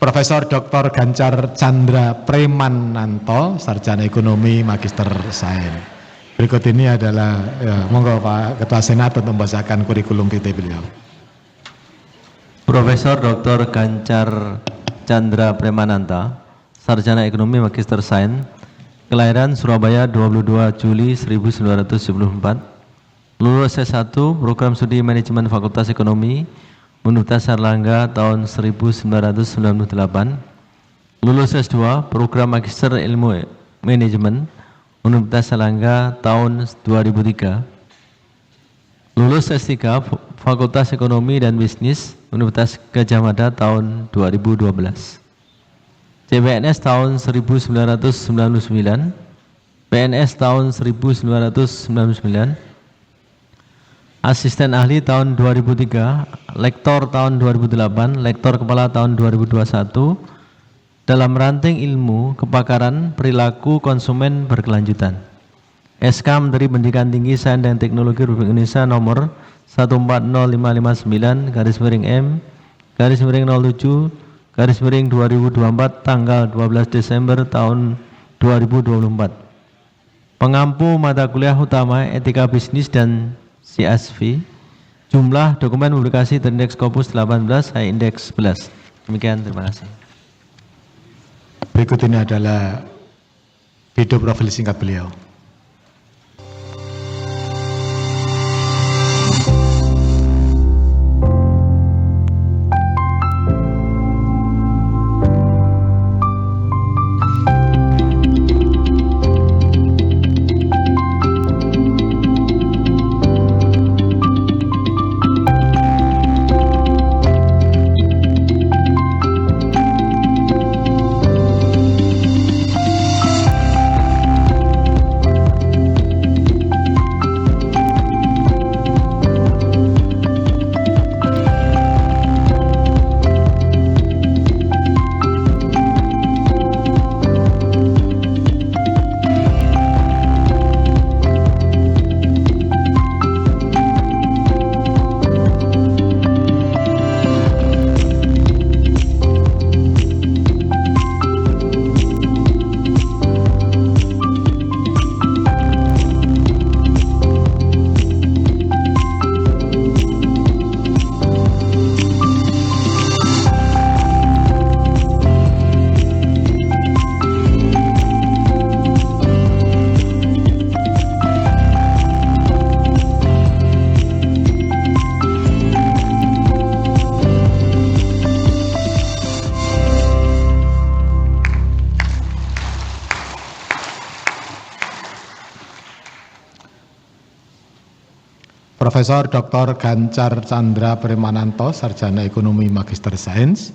Profesor Dr. Gancar Chandra Premananto, Sarjana Ekonomi, Magister Sains. Berikut ini adalah, monggo Pak Ketua Senat untuk membacakan kurikulum vitae beliau. Profesor Dr. Gancar Chandra Premananta, Sarjana Ekonomi, Magister Sains, kelahiran Surabaya 22 Juli 1974, lulus S1 Program Studi Manajemen Fakultas Ekonomi Universitas Airlangga tahun 1998, lulus S2 Program Magister Ilmu Manajemen Universitas Airlangga tahun 2003, lulus S3 Fakultas Ekonomi dan Bisnis Universitas Gadjah Mada tahun 2012, CPNS tahun 1999, PNS tahun 1999, Asisten Ahli tahun 2003, Lektor tahun 2008, Lektor Kepala tahun 2021 dalam ranting ilmu kepakaran perilaku konsumen berkelanjutan. SK Menteri Pendidikan Tinggi Sains dan Teknologi Republik Indonesia nomor 140559/M/07/2024 tanggal 12 Desember tahun 2024. Pengampu mata kuliah utama Etika Bisnis dan CSV, jumlah dokumen publikasi terindeks Scopus 18, High Index 11. Demikian, terima kasih. Berikut ini adalah video profil singkat beliau. Profesor Dr. Gancar Chandra Premananto, Sarjana Ekonomi Magister Sains.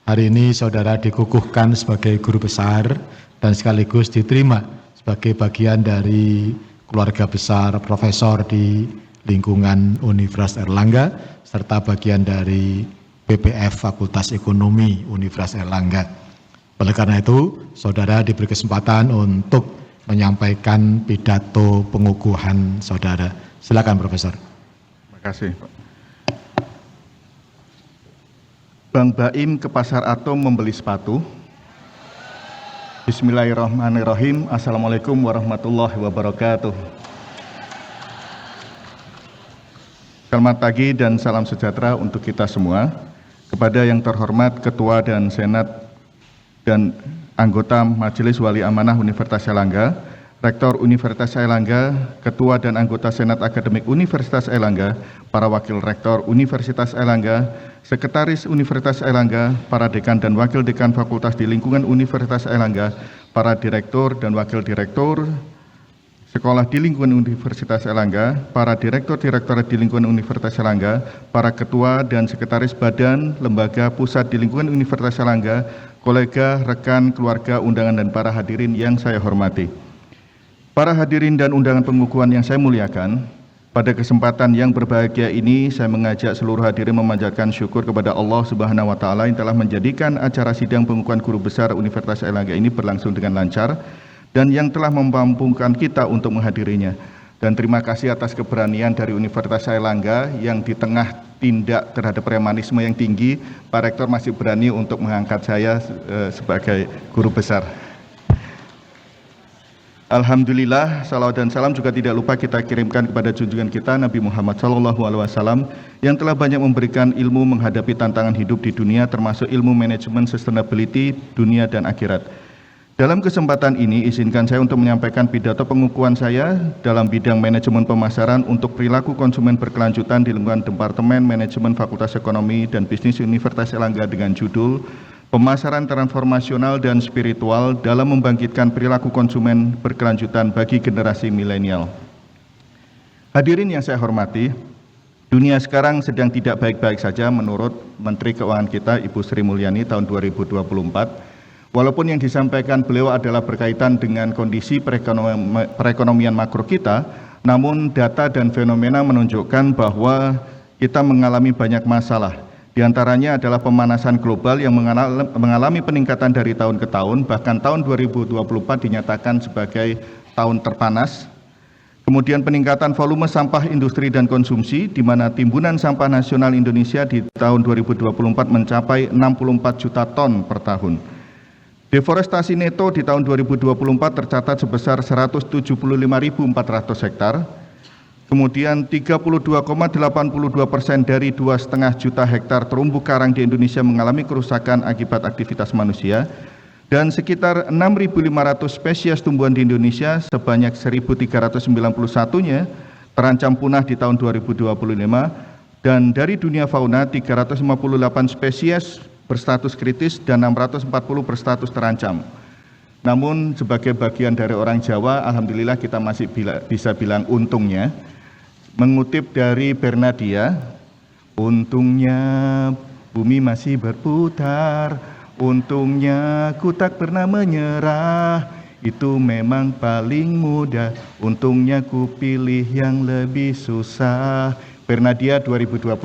Hari ini saudara dikukuhkan sebagai guru besar dan sekaligus diterima sebagai bagian dari keluarga besar profesor di lingkungan Universitas Airlangga serta bagian dari BPF Fakultas Ekonomi Universitas Airlangga. Oleh karena itu, saudara diberi kesempatan untuk menyampaikan pidato pengukuhan saudara. Silakan Profesor. Terima kasih Pak. Bang Baim ke Pasar Atom membeli sepatu. Bismillahirrahmanirrahim. Assalamualaikum warahmatullahi wabarakatuh. Selamat pagi dan salam sejahtera untuk kita semua. Kepada yang terhormat Ketua dan Senat dan anggota Majelis Wali Amanah Universitas Airlangga, Rektor Universitas Airlangga, Ketua dan anggota Senat Akademik Universitas Airlangga, para Wakil Rektor Universitas Airlangga, Sekretaris Universitas Airlangga, para Dekan dan Wakil Dekan Fakultas di lingkungan Universitas Airlangga, para Direktur dan Wakil Direktur Sekolah di lingkungan Universitas Airlangga, para Direktur-Direktur di lingkungan Universitas Airlangga, para Ketua dan Sekretaris Badan Lembaga Pusat di lingkungan Universitas Airlangga, kolega, rekan, keluarga, undangan dan para hadirin yang saya hormati. Para hadirin dan undangan pengukuhan yang saya muliakan, pada kesempatan yang berbahagia ini saya mengajak seluruh hadirin memanjatkan syukur kepada Allah Subhanahu wa taala yang telah menjadikan acara sidang pengukuhan guru besar Universitas Airlangga ini berlangsung dengan lancar dan yang telah memampukan kita untuk menghadirinya. Dan terima kasih atas keberanian dari Universitas Airlangga yang di tengah tindak terhadap premanisme yang tinggi, Pak Rektor masih berani untuk mengangkat saya sebagai guru besar. Alhamdulillah, salawat dan salam juga tidak lupa kita kirimkan kepada junjungan kita Nabi Muhammad SAW yang telah banyak memberikan ilmu menghadapi tantangan hidup di dunia, termasuk ilmu manajemen sustainability dunia dan akhirat. Dalam kesempatan ini, izinkan saya untuk menyampaikan pidato pengukuhan saya dalam bidang manajemen pemasaran untuk perilaku konsumen berkelanjutan di lingkungan Departemen Manajemen Fakultas Ekonomi dan Bisnis Universitas Airlangga dengan judul Pemasaran Transformasional dan Spiritual dalam Membangkitkan Perilaku Konsumen Berkelanjutan bagi Generasi Milenial. Hadirin yang saya hormati, dunia sekarang sedang tidak baik-baik saja menurut Menteri Keuangan kita Ibu Sri Mulyani tahun 2024. Walaupun yang disampaikan beliau adalah berkaitan dengan kondisi perekonomian makro kita, namun data dan fenomena menunjukkan bahwa kita mengalami banyak masalah. Di antaranya adalah pemanasan global yang mengalami peningkatan dari tahun ke tahun, bahkan tahun 2024 dinyatakan sebagai tahun terpanas. Kemudian peningkatan volume sampah industri dan konsumsi, di mana timbunan sampah nasional Indonesia di tahun 2024 mencapai 64 juta ton per tahun. Deforestasi neto di tahun 2024 tercatat sebesar 175.400 hektar. Kemudian 32,82% dari 2,5 juta hektar terumbu karang di Indonesia mengalami kerusakan akibat aktivitas manusia. Dan sekitar 6.500 spesies tumbuhan di Indonesia sebanyak 1.391-nya terancam punah di tahun 2025. Dan dari dunia fauna 358 spesies berstatus kritis dan 640 berstatus terancam. Namun sebagai bagian dari orang Jawa, alhamdulillah kita masih bisa bilang untungnya. Mengutip dari Bernadia, untungnya bumi masih berputar, untungnya ku tak pernah menyerah, itu memang paling mudah, untungnya ku pilih yang lebih susah. Bernadia 2025.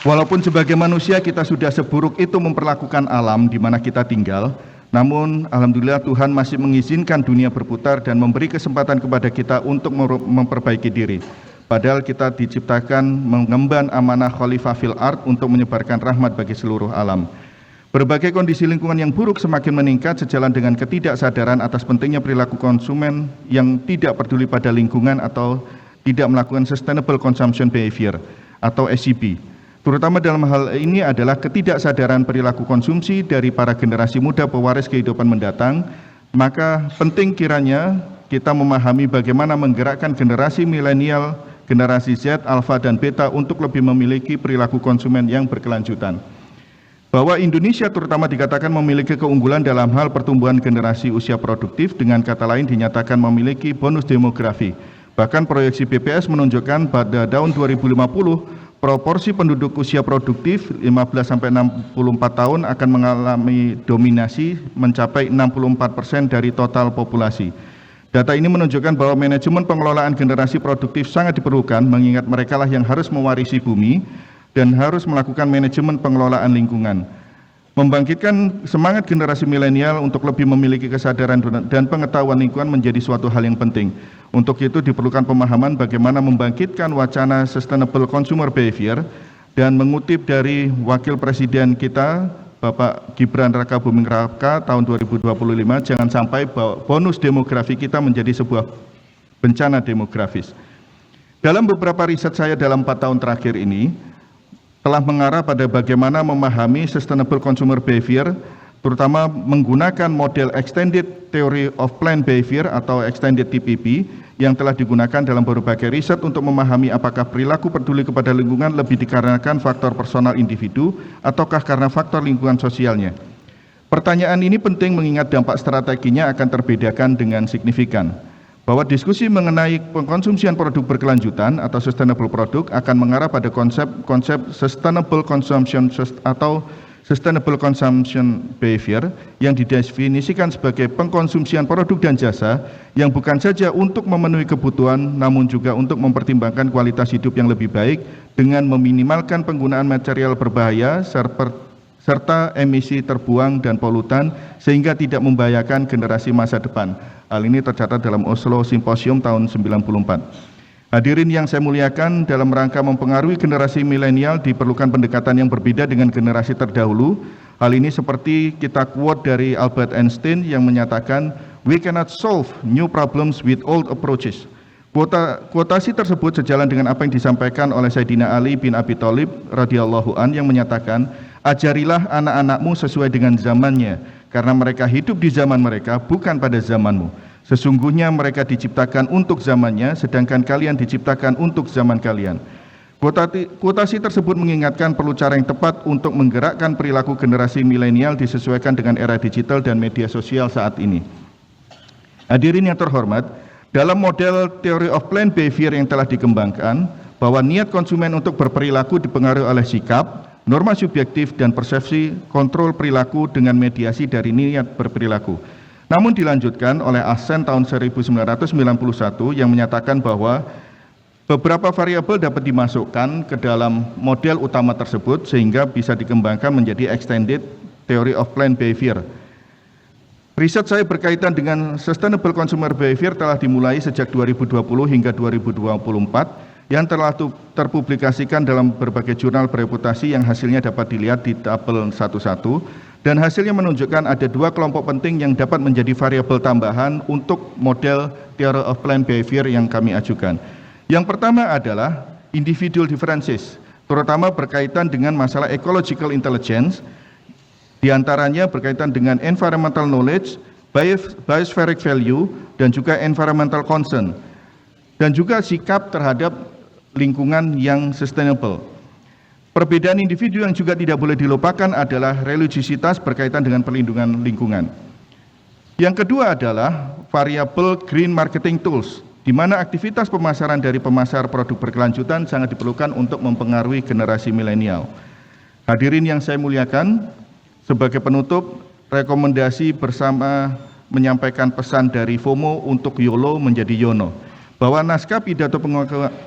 Walaupun sebagai manusia kita sudah seburuk itu memperlakukan alam di mana kita tinggal, namun alhamdulillah Tuhan masih mengizinkan dunia berputar dan memberi kesempatan kepada kita untuk memperbaiki diri. Padahal kita diciptakan mengemban amanah Khalifah fil Ard untuk menyebarkan rahmat bagi seluruh alam. Berbagai kondisi lingkungan yang buruk semakin meningkat sejalan dengan ketidaksadaran atas pentingnya perilaku konsumen yang tidak peduli pada lingkungan atau tidak melakukan sustainable consumption behavior atau SCB. Terutama dalam hal ini adalah ketidaksadaran perilaku konsumsi dari para generasi muda pewaris kehidupan mendatang. Maka penting kiranya kita memahami bagaimana menggerakkan generasi milenial, generasi Z, Alpha, dan Beta untuk lebih memiliki perilaku konsumen yang berkelanjutan. Bahwa Indonesia terutama dikatakan memiliki keunggulan dalam hal pertumbuhan generasi usia produktif, dengan kata lain dinyatakan memiliki bonus demografi. Bahkan proyeksi BPS menunjukkan pada tahun 2050, proporsi penduduk usia produktif 15-64 tahun akan mengalami dominasi mencapai 64% dari total populasi. Data ini menunjukkan bahwa manajemen pengelolaan generasi produktif sangat diperlukan, mengingat merekalah yang harus mewarisi bumi dan harus melakukan manajemen pengelolaan lingkungan. Membangkitkan semangat generasi milenial untuk lebih memiliki kesadaran dan pengetahuan lingkungan menjadi suatu hal yang penting. Untuk itu diperlukan pemahaman bagaimana membangkitkan wacana sustainable consumer behavior, dan mengutip dari Wakil Presiden kita Bapak Gibran Raka Buming Raka tahun 2025, jangan sampai bonus demografi kita menjadi sebuah bencana demografis. Dalam beberapa riset saya dalam 4 tahun terakhir ini telah mengarah pada bagaimana memahami sustainable consumer behavior, terutama menggunakan model Extended Theory of Planned Behavior atau Extended TPB yang telah digunakan dalam berbagai riset untuk memahami apakah perilaku peduli kepada lingkungan lebih dikarenakan faktor personal individu ataukah karena faktor lingkungan sosialnya. Pertanyaan ini penting mengingat dampak strateginya akan terbedakan dengan signifikan. Bahwa diskusi mengenai pengkonsumsian produk berkelanjutan atau sustainable product akan mengarah pada konsep sustainable consumption atau sustainable consumption behavior yang didefinisikan sebagai pengkonsumsian produk dan jasa yang bukan saja untuk memenuhi kebutuhan namun juga untuk mempertimbangkan kualitas hidup yang lebih baik dengan meminimalkan penggunaan material berbahaya serta emisi terbuang dan polutan sehingga tidak membahayakan generasi masa depan. Hal ini tercatat dalam Oslo Symposium tahun 1994. Hadirin yang saya muliakan, dalam rangka mempengaruhi generasi milenial diperlukan pendekatan yang berbeda dengan generasi terdahulu. Hal ini seperti kita quote dari Albert Einstein yang menyatakan, "We cannot solve new problems with old approaches." Kuotasi tersebut sejalan dengan apa yang disampaikan oleh Sayyidina Ali bin Abi Thalib radhiyallahu an yang menyatakan, "Ajarilah anak-anakmu sesuai dengan zamannya, karena mereka hidup di zaman mereka, bukan pada zamanmu. Sesungguhnya mereka diciptakan untuk zamannya, sedangkan kalian diciptakan untuk zaman kalian." Kuotasi tersebut mengingatkan perlu cara yang tepat untuk menggerakkan perilaku generasi milenial disesuaikan dengan era digital dan media sosial saat ini. Hadirin yang terhormat, dalam model Theory of Planned Behavior yang telah dikembangkan, bahwa niat konsumen untuk berperilaku dipengaruhi oleh sikap, norma subjektif, dan persepsi kontrol perilaku dengan mediasi dari niat berperilaku. Namun dilanjutkan oleh Asen tahun 1991 yang menyatakan bahwa beberapa variabel dapat dimasukkan ke dalam model utama tersebut sehingga bisa dikembangkan menjadi Extended Theory of Planned Behavior. Riset saya berkaitan dengan Sustainable Consumer Behavior telah dimulai sejak 2020 hingga 2024 yang telah terpublikasikan dalam berbagai jurnal bereputasi yang hasilnya dapat dilihat di tabel 11 dan hasilnya menunjukkan ada dua kelompok penting yang dapat menjadi variabel tambahan untuk model Theory of Planned Behavior yang kami ajukan. Yang pertama adalah individual differences, terutama berkaitan dengan masalah ecological intelligence. Di antaranya berkaitan dengan environmental knowledge, biospheric value, dan juga environmental concern, dan juga sikap terhadap lingkungan yang sustainable. Perbedaan individu yang juga tidak boleh dilupakan adalah religiositas berkaitan dengan perlindungan lingkungan. Yang kedua adalah variabel green marketing tools, di mana aktivitas pemasaran dari pemasar produk berkelanjutan sangat diperlukan untuk mempengaruhi generasi milenial. Hadirin yang saya muliakan, sebagai penutup, rekomendasi bersama menyampaikan pesan dari FOMO untuk YOLO menjadi YONO, bahwa naskah pidato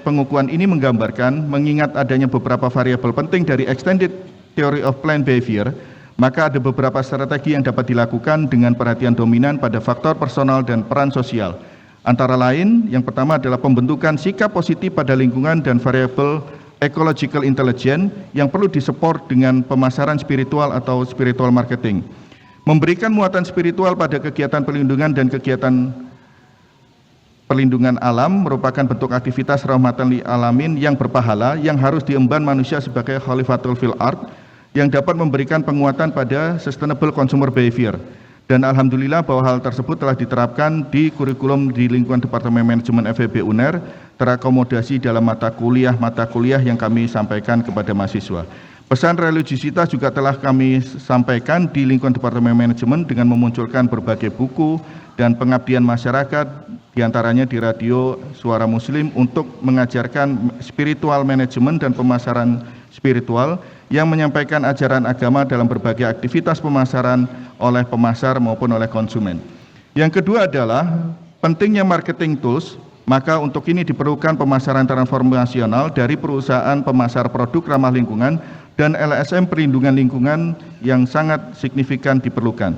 pengukuhan ini menggambarkan mengingat adanya beberapa variabel penting dari Extended Theory of Planned Behavior, maka ada beberapa strategi yang dapat dilakukan dengan perhatian dominan pada faktor personal dan peran sosial. Antara lain, yang pertama adalah pembentukan sikap positif pada lingkungan dan variabel ecological intelligence yang perlu disupport dengan pemasaran spiritual atau spiritual marketing. Memberikan muatan spiritual pada kegiatan perlindungan dan kegiatan perlindungan alam merupakan bentuk aktivitas rahmatan lil alamin yang berpahala yang harus diemban manusia sebagai khalifatul fil ard yang dapat memberikan penguatan pada sustainable consumer behavior. Dan alhamdulillah bahwa hal tersebut telah diterapkan di kurikulum di lingkungan Departemen Manajemen FEB UNER, terakomodasi dalam mata kuliah yang kami sampaikan kepada mahasiswa. Pesan religiositas juga telah kami sampaikan di lingkungan Departemen Manajemen dengan memunculkan berbagai buku dan pengabdian masyarakat, diantaranya di radio Suara Muslim untuk mengajarkan spiritual manajemen dan pemasaran spiritual yang menyampaikan ajaran agama dalam berbagai aktivitas pemasaran oleh pemasar maupun oleh konsumen. Yang kedua adalah pentingnya marketing tools, maka untuk ini diperlukan pemasaran transformasional dari perusahaan pemasar produk ramah lingkungan dan LSM perlindungan lingkungan yang sangat signifikan diperlukan.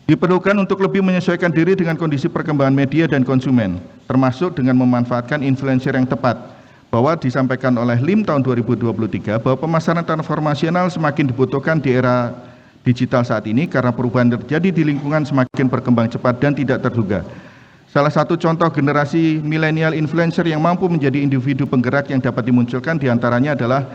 Diperlukan untuk lebih menyesuaikan diri dengan kondisi perkembangan media dan konsumen, termasuk dengan memanfaatkan influencer yang tepat. Bahwa disampaikan oleh LIM tahun 2023 bahwa pemasaran transformasional semakin dibutuhkan di era digital saat ini karena perubahan terjadi di lingkungan semakin berkembang cepat dan tidak terduga. Salah satu contoh generasi milenial influencer yang mampu menjadi individu penggerak yang dapat dimunculkan diantaranya adalah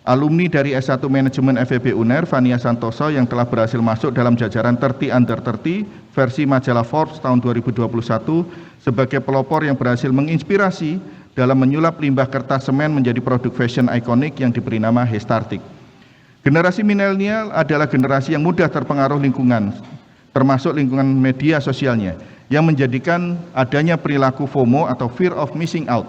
alumni dari S1 Manajemen FEB UNER, Fania Santoso, yang telah berhasil masuk dalam jajaran 30 Under 30 versi majalah Forbes tahun 2021 sebagai pelopor yang berhasil menginspirasi dalam menyulap limbah kertas semen menjadi produk fashion ikonik yang diberi nama Hestartik. Generasi milenial adalah generasi yang mudah terpengaruh lingkungan, termasuk lingkungan media sosialnya, yang menjadikan adanya perilaku FOMO atau Fear of Missing Out.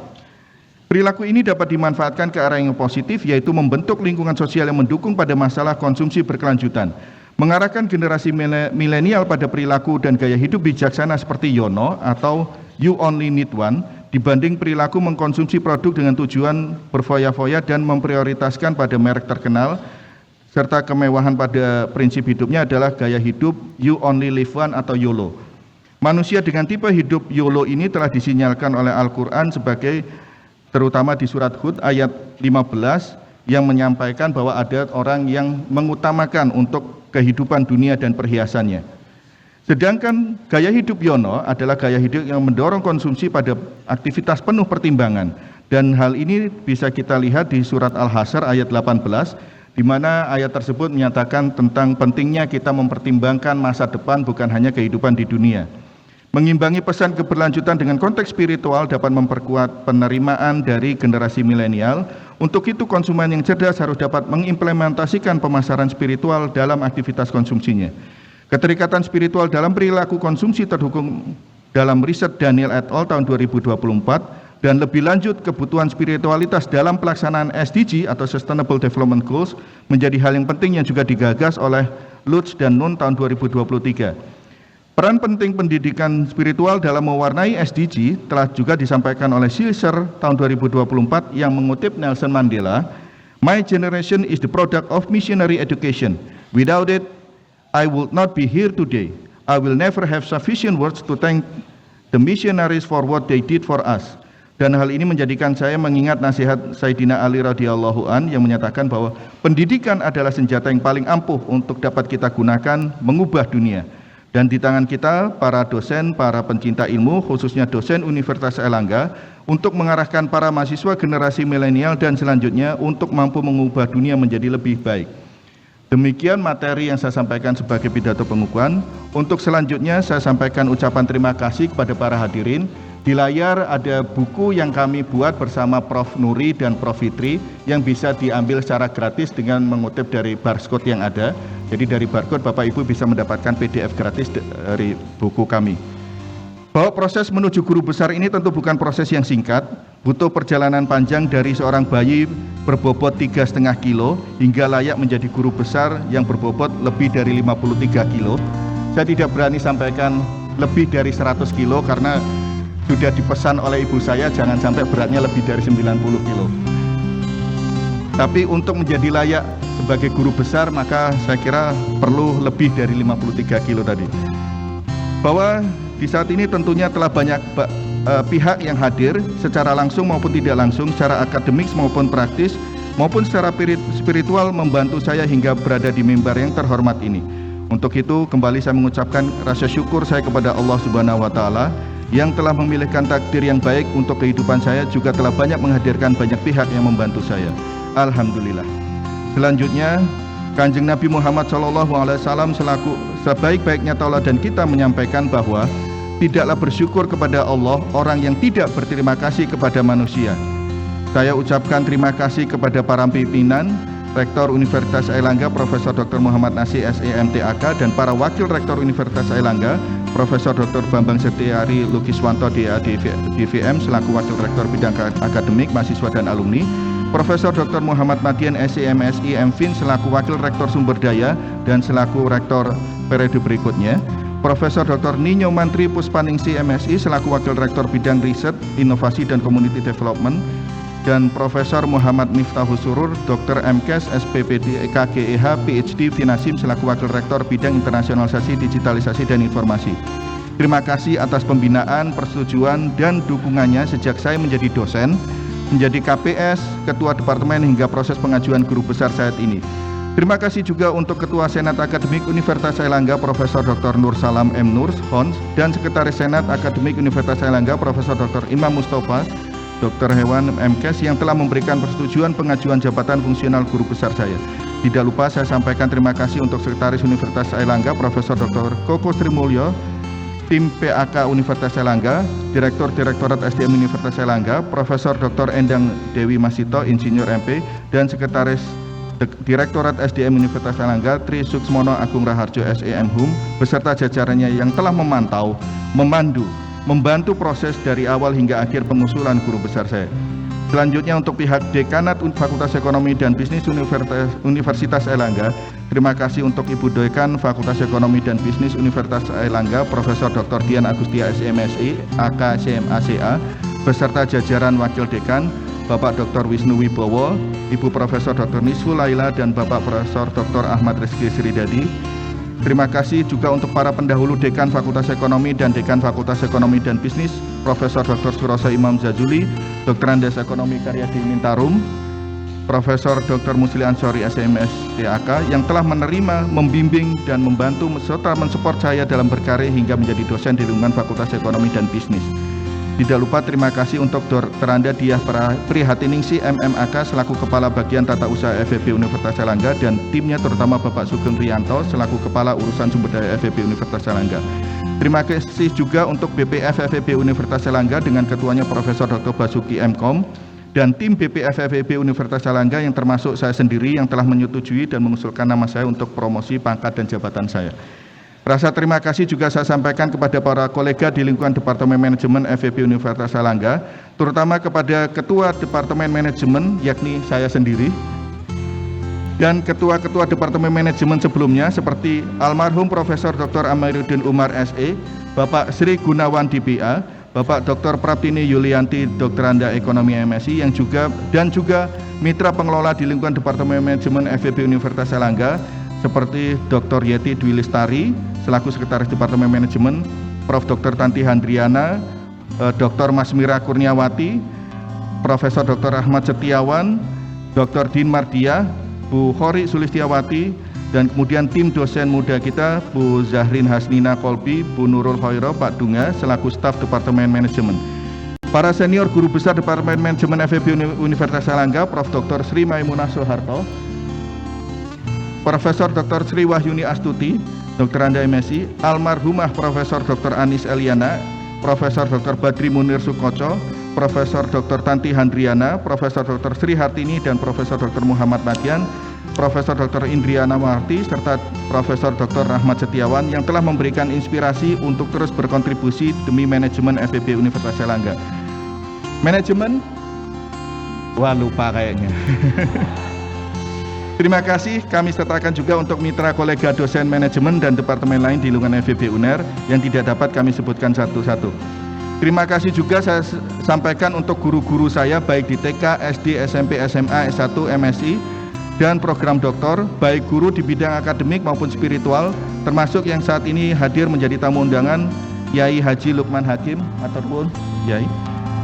Perilaku ini dapat dimanfaatkan ke arah yang positif, yaitu membentuk lingkungan sosial yang mendukung pada masalah konsumsi berkelanjutan, mengarahkan generasi milenial pada perilaku dan gaya hidup bijaksana seperti YONO atau You Only Need One, dibanding perilaku mengkonsumsi produk dengan tujuan berfoya-foya dan memprioritaskan pada merek terkenal serta kemewahan pada prinsip hidupnya adalah gaya hidup you only live one atau YOLO. Manusia dengan tipe hidup YOLO ini telah disinyalkan oleh Al-Quran sebagai, terutama di surat Hud ayat 15, yang menyampaikan bahwa ada orang yang mengutamakan untuk kehidupan dunia dan perhiasannya. Sedangkan gaya hidup Yono adalah gaya hidup yang mendorong konsumsi pada aktivitas penuh pertimbangan. Dan hal ini bisa kita lihat di surat Al-Hasyr ayat 18, di mana ayat tersebut menyatakan tentang pentingnya kita mempertimbangkan masa depan bukan hanya kehidupan di dunia. Mengimbangi pesan keberlanjutan dengan konteks spiritual dapat memperkuat penerimaan dari generasi milenial. Untuk itu konsumen yang cerdas harus dapat mengimplementasikan pemasaran spiritual dalam aktivitas konsumsinya. Keterikatan spiritual dalam perilaku konsumsi terdukung dalam riset Daniel et al. Tahun 2024, dan lebih lanjut kebutuhan spiritualitas dalam pelaksanaan SDG atau Sustainable Development Goals menjadi hal yang penting yang juga digagas oleh Lutz dan Nun tahun 2023. Peran penting pendidikan spiritual dalam mewarnai SDG telah juga disampaikan oleh Schiller tahun 2024 yang mengutip Nelson Mandela, "My generation is the product of missionary education. Without it, I would not be here today. I will never have sufficient words to thank the missionaries for what they did for us." Dan hal ini menjadikan saya mengingat nasihat Sayyidina Ali radhiyallahu an yang menyatakan bahwa pendidikan adalah senjata yang paling ampuh untuk dapat kita gunakan mengubah dunia. Dan di tangan kita, para dosen, para pencinta ilmu, khususnya dosen Universitas Airlangga, untuk mengarahkan para mahasiswa generasi milenial dan selanjutnya untuk mampu mengubah dunia menjadi lebih baik. Demikian materi yang saya sampaikan sebagai pidato pengukuhan. Untuk selanjutnya saya sampaikan ucapan terima kasih kepada para hadirin. Di layar ada buku yang kami buat bersama Prof. Nuri dan Prof. Fitri yang bisa diambil secara gratis dengan mengutip dari barcode yang ada. Jadi dari barcode Bapak Ibu bisa mendapatkan PDF gratis dari buku kami. Bahwa proses menuju guru besar ini tentu bukan proses yang singkat, butuh perjalanan panjang dari seorang bayi berbobot 3,5 kilo hingga layak menjadi guru besar yang berbobot lebih dari 53 kilo. Saya tidak berani sampaikan lebih dari 100 kilo karena sudah dipesan oleh ibu saya jangan sampai beratnya lebih dari 90 kilo. Tapi untuk menjadi layak sebagai guru besar maka saya kira perlu lebih dari 53 kilo tadi. Bahwa di saat ini tentunya telah banyak pihak yang hadir secara langsung maupun tidak langsung, secara akademik maupun praktis, maupun secara spiritual membantu saya hingga berada di mimbar yang terhormat ini. Untuk itu kembali saya mengucapkan rasa syukur saya kepada Allah Subhanahu wa Ta'ala yang telah memilihkan takdir yang baik untuk kehidupan saya, juga telah banyak menghadirkan banyak pihak yang membantu saya. Alhamdulillah. Selanjutnya, Kanjeng Nabi Muhammad SAW selaku sebaik-baiknya tauladan kita menyampaikan bahwa tidaklah bersyukur kepada Allah orang yang tidak berterima kasih kepada manusia. Saya ucapkan terima kasih kepada para pimpinan, Rektor Universitas Airlangga Profesor Dr. Muhammad Nasih SEMTAK dan para Wakil Rektor Universitas Airlangga Profesor Dr. Bambang Setiari Lukiswanto DVM selaku Wakil Rektor Bidang Akademik, Mahasiswa dan Alumni, Profesor Dr. Muhammad Madian SEMSI MFin selaku Wakil Rektor Sumber Daya dan selaku Rektor periode berikutnya, Profesor Dr. Ninyo Mantri Puspaningsi MSI selaku Wakil Rektor Bidang Riset, Inovasi dan Community Development, dan Profesor Muhammad Miftahus Surur, Dr. MKes, SPPD, KGEH, PhD, Finasim selaku Wakil Rektor Bidang Internasionalisasi, Digitalisasi, dan Informasi. Terima kasih atas pembinaan, persetujuan, dan dukungannya sejak saya menjadi dosen, menjadi KPS, Ketua Departemen, hingga proses pengajuan guru besar saat ini. Terima kasih juga untuk Ketua Senat Akademik Universitas Airlangga Profesor Dr. Nur Salam M. Nur, Hons, dan Sekretaris Senat Akademik Universitas Airlangga Profesor Dr. Imam Mustafa, Dr. Hewan MKes yang telah memberikan persetujuan pengajuan jabatan fungsional guru besar saya. Tidak lupa saya sampaikan terima kasih untuk Sekretaris Universitas Airlangga Profesor Dr. Koko Srimulyo, tim PAK Universitas Airlangga, Direktur-Direktorat SDM Universitas Airlangga, Profesor Dr. Endang Dewi Masito, Insinyur MP, dan Sekretaris Direktorat SDM Universitas Airlangga Tri Suksmono Agung Raharjo SEM Hum beserta jajarannya yang telah memantau, memandu, membantu proses dari awal hingga akhir pengusulan guru besar saya. Selanjutnya untuk pihak Dekanat Fakultas Ekonomi dan Bisnis Universitas Airlangga, terima kasih untuk Ibu Dekan Fakultas Ekonomi dan Bisnis Universitas Airlangga Profesor Dr. Dian Agustia SMSI AK CMACA beserta jajaran Wakil Dekan, Bapak Dr. Wisnu Wibowo, Ibu Profesor Dr. Nisfu Laila, dan Bapak Profesor Dr. Ahmad Rizky Sridadi. Terima kasih juga untuk para pendahulu Dekan Fakultas Ekonomi dan Dekan Fakultas Ekonomi dan Bisnis, Profesor Dr. Suroso Imam Zajuli, Dr. Andes Ekonomi Karyadi Mintarum, Profesor Dr. Musli Ansori SMS TAK yang telah menerima, membimbing, dan membantu serta mensupport saya dalam berkarya hingga menjadi dosen di lingkungan Fakultas Ekonomi dan Bisnis. Tidak lupa terima kasih untuk Dr. Anda Diah Prihatiningsi MMAK selaku Kepala Bagian Tata Usaha FEB Universitas Airlangga dan timnya terutama Bapak Sugeng Rianto selaku Kepala Urusan Sumber Daya FEB Universitas Airlangga. Terima kasih juga untuk BPF FEB Universitas Airlangga dengan ketuanya Profesor Dr. Basuki M.Com dan tim BPF FEB Universitas Airlangga yang termasuk saya sendiri yang telah menyetujui dan mengusulkan nama saya untuk promosi pangkat dan jabatan saya. Rasa terima kasih juga saya sampaikan kepada para kolega di lingkungan Departemen Manajemen FEB Universitas Airlangga, terutama kepada Ketua Departemen Manajemen, yakni saya sendiri, dan Ketua-Ketua Departemen Manajemen sebelumnya seperti almarhum Profesor Dr. Amiruddin Umar SE, Bapak Sri Gunawan DPA, Bapak Dr. Praptini Yulianti Doktoranda Ekonomi MSI yang juga mitra pengelola di lingkungan Departemen Manajemen FEB Universitas Airlangga, seperti Dr. Yeti Dwi Lestari selaku Sekretaris Departemen Manajemen, Prof. Dr. Tanti Handriana, Dr. Masmira Kurniawati, Profesor Dr. Ahmad Setiawan, Dr. Din Mardia, Bu Khori Sulistiawati, dan kemudian tim dosen muda kita, Bu Zahrin Hasnina Kolbi, Bu Nurul Hoiro, Pak Dunga selaku staf Departemen Manajemen. Para senior guru besar Departemen Manajemen FEB Universitas Airlangga, Prof. Dr. Sri Maimunah Soeharto, Profesor Dr. Sri Wahyuni Astuti, Doktoranda MSI, almarhumah Profesor Dr. Anis Eliana, Profesor Dr. Badri Munir Sukoco, Profesor Dr. Tanti Handriana, Profesor Dr. Sri Hartini, dan Profesor Dr. Muhammad Magian, Profesor Dr. Indriana Marti, serta Profesor Dr. Rahmat Setiawan yang telah memberikan inspirasi untuk terus berkontribusi demi manajemen FEB Universitas Airlangga. Manajemen? Wah, lupa kayaknya. Terima kasih kami sertakan juga untuk mitra kolega dosen manajemen dan departemen lain di lingkungan FEB UNER yang tidak dapat kami sebutkan satu-satu. Terima kasih juga saya sampaikan untuk guru-guru saya baik di TK, SD, SMP, SMA, S1, MSI, dan program doktor, baik guru di bidang akademik maupun spiritual, termasuk yang saat ini hadir menjadi tamu undangan, Yai Haji Lukman Hakim, ataupun Yai,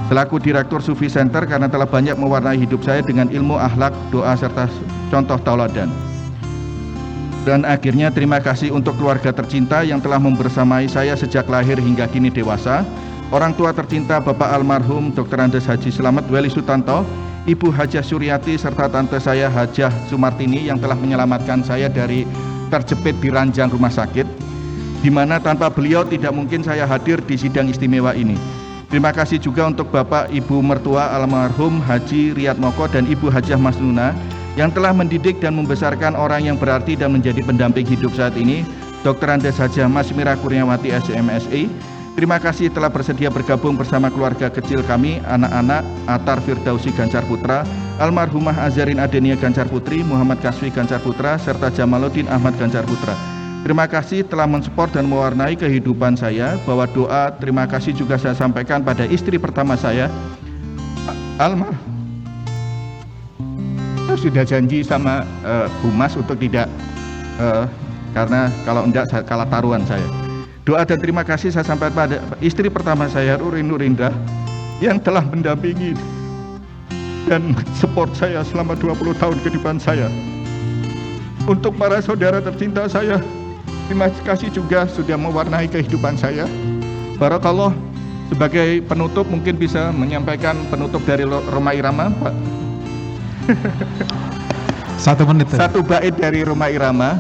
selaku Direktur Sufi Center karena telah banyak mewarnai hidup saya dengan ilmu akhlak, doa, serta contoh tauladan. Dan akhirnya terima kasih untuk keluarga tercinta yang telah membersamai saya sejak lahir hingga kini dewasa. Orang tua tercinta Bapak almarhum Dr. Andes Haji Slamet Weli Sutanto, Ibu Hajah Suryati, serta tante saya Hajah Sumartini yang telah menyelamatkan saya dari terjepit di ranjang rumah sakit, di mana tanpa beliau tidak mungkin saya hadir di sidang istimewa ini. Terima kasih juga untuk Bapak Ibu mertua almarhum Haji Riyad Moko dan Ibu Hajah Masnuna yang telah mendidik dan membesarkan orang yang berarti dan menjadi pendamping hidup saat ini, Dr. Andes Hajah Masmira Kurniawati SMSI. Terima kasih telah bersedia bergabung bersama keluarga kecil kami, anak-anak Atar Firdausi Gancar Putra, almarhumah Azarin Adenia Gancar Putri, Muhammad Kaswi Gancar Putra, serta Jamaluddin Ahmad Gancar Putra. Terima kasih telah mensupport dan mewarnai kehidupan saya. Bahwa doa terima kasih juga saya sampaikan pada istri pertama saya, Alma. Saya sudah janji sama Humas untuk tidak, karena kalau enggak saya kalah taruhan saya. Doa dan terima kasih saya sampaikan pada istri pertama saya, Ruri Nurindah, yang telah mendampingi dan support saya selama 20 tahun kehidupan saya. Untuk para saudara tercinta saya, terima kasih juga sudah mewarnai kehidupan saya. Barakallah. Sebagai penutup mungkin bisa menyampaikan penutup dari Roma Irama, Pak. 1 menit. Satu bait dari Roma Irama.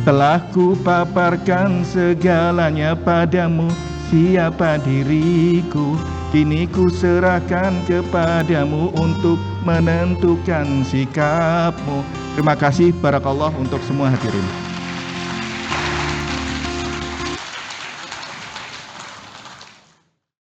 Telah ku paparkan segalanya padamu, siapa diriku, kini ku serahkan kepadamu untuk menentukan sikapmu. Terima kasih, barakallah untuk semua hadirin.